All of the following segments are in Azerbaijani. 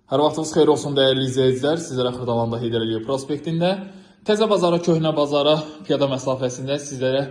Hər vaxtınız xeyir olsun dəyərli izləyicilər. Sizlərə Xırdalanda Heydər Əliyev prospektində, Təzə bazara, Köhnə bazara piyada məsafəsində sizlərə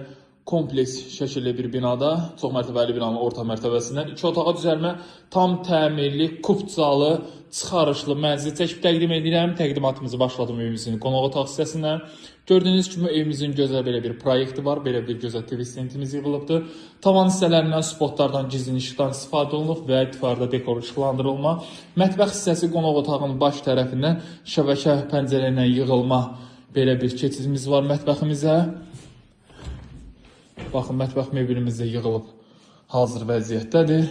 kompleks şəkilli bir binada, çox mərtəbəli binanın orta mərtəbəsindən 2 otağa düzəlmə, tam təmirli, kupçalı, çıxarışlı mənzil çəkib təqdim edirəm. Təqdimatımızı başladım evimizin qonaq otaq hissəsindən. Gördüyünüz kimi evimizin gözəl belə bir proyekti var, belə bir gözəl TV stendimiz yığılıbdır. Tavan hissələrindən, spotlardan, gizlin işıqdan istifadə olunub və divarda dekor işıqlandırılma. Mətbəx hissəsi qonaq otağının baş tərəfindən şəbəkə pəncərə ilə yığılma belə bir keçidimiz var mətbəximizə. Baxın, mətbəx mebelimiz də yığılıb hazır vəziyyətdədir.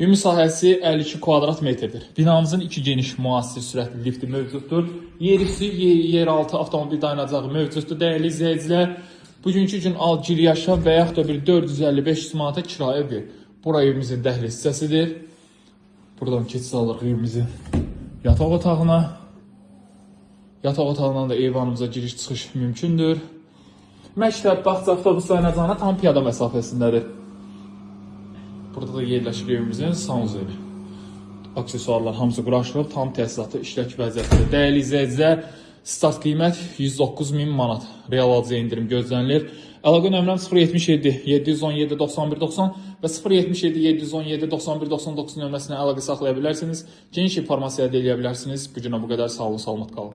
Ümumi sahəsi 52 kvadrat metrdir. Binamızın 2 geniş müasir sürətli lifti mövcuddur. Yerüstü, yeraltı avtomobil dayanacağı mövcuddur. Dəyərli izləyicilər, bugünkü gün al gir yaşa və yaxud da bir 450-500 manata kirayə ver. Bura evimizin dəhliz hissəsidir. Buradan keçid alırıq evimizin yataq otağına. Yataq otağından da eyvanımıza giriş çıxış mümkündür. Məktəb, bağça, avtobus dayanacağına tam piyada məsafəsindədir. Burada da yerləşir evimizin sanuzeli. Aksesuarlar hamısı quraşdırılıb, tam təsisatı işlək vəziyyətdə. Dəyərli izləyicilər, start qiymət 109.000 manat. Real alıcıya indirim gözlənilir. Əlaqə nömrəm 077 717 91 90 və 077 717 91 99 nömrəsinə əlaqə saxlaya bilərsiniz. Geniş informasiya əldə edə bilərsiniz. Bu günə bu qədər. Sağ olun, salamat qalın.